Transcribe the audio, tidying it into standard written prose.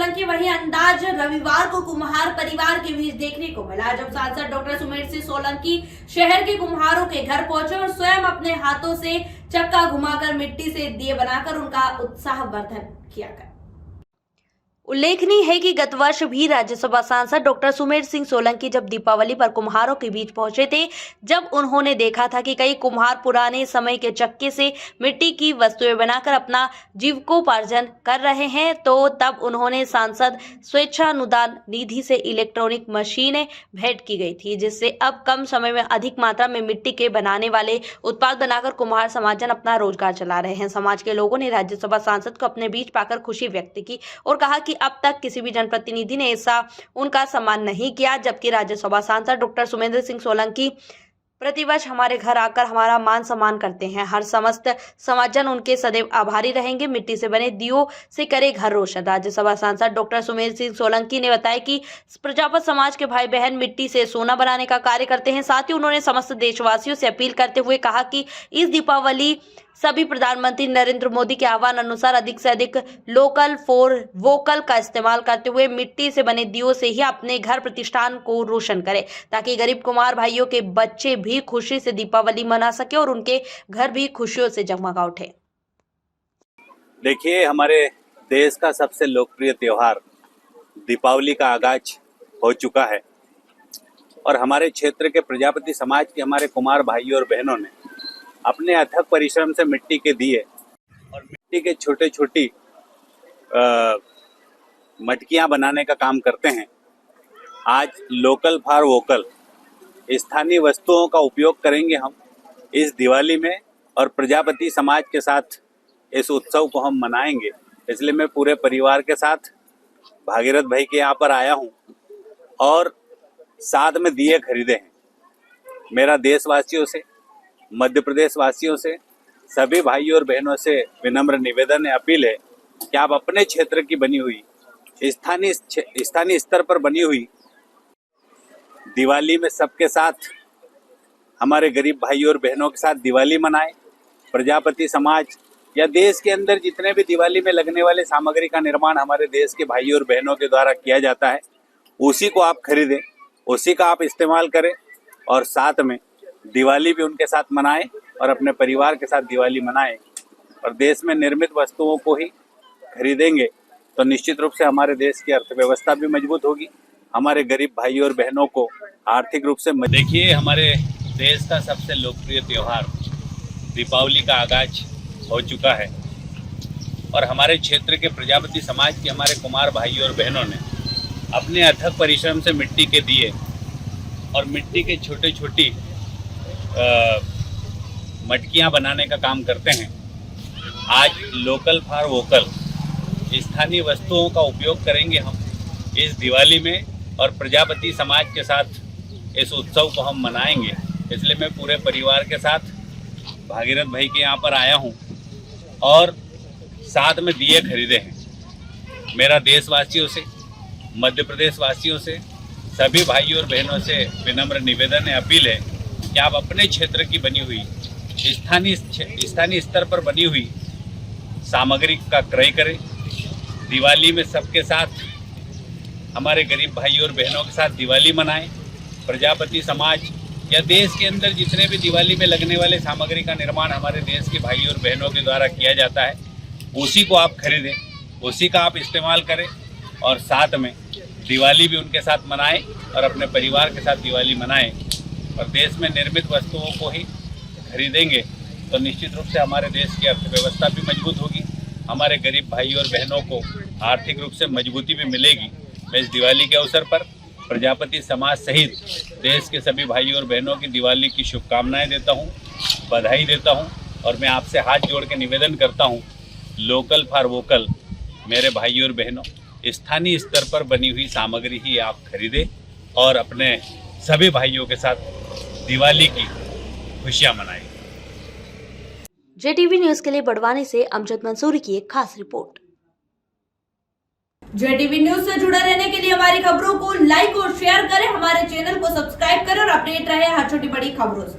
सोलंकी वही अंदाज रविवार को कुम्हार परिवार के बीच देखने को मिला, जब सांसद डॉक्टर सुमेर सिंह सोलंकी शहर के कुम्हारों के घर पहुंचे और स्वयं अपने हाथों से चक्का घुमाकर मिट्टी से दिए बनाकर उनका उत्साहवर्धन किया गया। उल्लेखनीय है कि गत वर्ष भी राज्यसभा सांसद डॉक्टर सुमेर सिंह सोलंकी जब दीपावली पर कुम्हारों के बीच पहुंचे थे, जब उन्होंने देखा था कि कई कुम्हार पुराने समय के चक्के से मिट्टी की वस्तुएं बनाकर अपना जीविकोपार्जन कर रहे हैं, तो तब उन्होंने सांसद स्वेच्छानुदान निधि से इलेक्ट्रॉनिक मशीनें भेंट की गई थी, जिससे अब कम समय में अधिक मात्रा में मिट्टी के बनाने वाले उत्पाद बनाकर कुम्हार समाजजन अपना रोजगार चला रहे हैं। समाज के लोगों ने राज्यसभा सांसद को अपने बीच पाकर खुशी व्यक्त की और कहा कि अब तक किसी भी जनप्रतिनिधि ने ऐसा उनका सम्मान नहीं किया, जबकि राज्यसभा सांसद डॉक्टर सुमेंद्र सिंह सोलंकी प्रतिवर्ष हमारे घर आकर हमारा मान सम्मान करते हैं। हर समस्त समाजजन उनके सदैव आभारी रहेंगे। मिट्टी से बने दियों से करे घर रोशन। राज्यसभा सांसद डॉक्टर सुमेर सिंह सोलंकी ने बताया कि प्रजापत समाज के भाई बहन मिट्टी से सोना बनाने का कार्य करते हैं। साथ ही उन्होंने समस्त देशवासियों से अपील करते हुए कहा कि इस दीपावली सभी प्रधानमंत्री नरेंद्र मोदी के आह्वान अनुसार अधिक से अधिक लोकल फॉर वोकल का इस्तेमाल करते हुए मिट्टी से बने दियों से ही अपने घर प्रतिष्ठान को रोशन करें, ताकि गरीब कुमार भाइयों के बच्चे भी खुशी से दीपावली मना सके और उनके घर भी खुशियों से जगमगा उठे। देखिए, हमारे देश का सबसे लोकप्रिय त्योहार दीपावली का आगाज हो चुका है और हमारे क्षेत्र के प्रजापति समाज के हमारे कुमार भाइयों और बहनों ने अपने अथक परिश्रम से मिट्टी के दिए और मिट्टी के छोटे छोटी मटकियां बनाने का काम करते हैं। आज लोकल फॉर वोकल स्थानीय वस्तुओं का उपयोग करेंगे हम इस दिवाली में और प्रजापति समाज के साथ इस उत्सव को हम मनाएंगे। इसलिए मैं पूरे परिवार के साथ भागीरथ भाई के यहाँ पर आया हूँ और साथ में दिए खरीदे हैं। मेरा देशवासियों से, मध्य प्रदेश वासियों से, सभी भाइयों और बहनों से विनम्र निवेदन है, अपील है कि आप अपने क्षेत्र की बनी हुई स्थानीय स्तर पर बनी हुई दिवाली में सबके साथ, हमारे गरीब भाइयों और बहनों के साथ दिवाली मनाएं। प्रजापति समाज या देश के अंदर जितने भी दिवाली में लगने वाले सामग्री का निर्माण हमारे देश के भाइयों और बहनों के द्वारा किया जाता है, उसी को आप खरीदें, उसी का आप इस्तेमाल करें और साथ में दिवाली भी उनके साथ मनाएं और अपने परिवार के साथ दिवाली मनाएं और देश में निर्मित वस्तुओं को ही खरीदेंगे तो निश्चित रूप से हमारे देश की अर्थव्यवस्था भी मजबूत होगी, हमारे गरीब भाइयों और बहनों को आर्थिक रूप से। देखिए, हमारे देश का सबसे लोकप्रिय त्योहार दीपावली का आगाज हो चुका है और हमारे क्षेत्र के प्रजापति समाज के हमारे कुमार भाइयों और बहनों ने अपने अथक परिश्रम से मिट्टी के दिए और मिट्टी के छोटे छोटी मटकियां बनाने का काम करते हैं। आज लोकल फॉर वोकल स्थानीय वस्तुओं का उपयोग करेंगे हम इस दिवाली में और प्रजापति समाज के साथ इस उत्सव को हम मनाएंगे। इसलिए मैं पूरे परिवार के साथ भागीरथ भाई के यहाँ पर आया हूँ और साथ में दिए खरीदे हैं। मेरा देशवासियों से, मध्य प्रदेश वासियों से, सभी भाइयों और बहनों से विनम्र निवेदन है, अपील है कि आप अपने क्षेत्र की बनी हुई स्थानीय स्तर पर बनी हुई सामग्री का क्रय करें। दिवाली में सबके साथ, हमारे गरीब भाइयों और बहनों के साथ दिवाली मनाएं। प्रजापति समाज या देश के अंदर जितने भी दिवाली में लगने वाले सामग्री का निर्माण हमारे देश के भाइयों और बहनों के द्वारा किया जाता है, उसी को आप खरीदें, उसी का आप इस्तेमाल करें और साथ में दिवाली भी उनके साथ मनाएं और अपने परिवार के साथ दिवाली मनाएं और देश में निर्मित वस्तुओं को ही खरीदेंगे तो निश्चित रूप से हमारे देश की अर्थव्यवस्था भी मजबूत होगी, हमारे गरीब भाइयों और बहनों को आर्थिक रूप से मजबूती भी मिलेगी। मैं इस दिवाली के अवसर पर प्रजापति समाज सहित देश के सभी भाइयों और बहनों की दिवाली की शुभकामनाएं देता हूं, बधाई देता हूं और मैं आपसे हाथ जोड़ के निवेदन करता हूं, लोकल फॉर वोकल मेरे भाइयों और बहनों, स्थानीय स्तर पर बनी हुई सामग्री ही आप खरीदें और अपने सभी भाइयों के साथ दिवाली की खुशियां मनाएं। JTV न्यूज के लिए बड़वानी से अमजद मंसूरी की एक खास रिपोर्ट। JTV न्यूज से जुड़े रहने के लिए हमारी खबरों को लाइक और शेयर करें, हमारे चैनल को सब्सक्राइब करें और अपडेट रहे हर छोटी बड़ी खबरों से।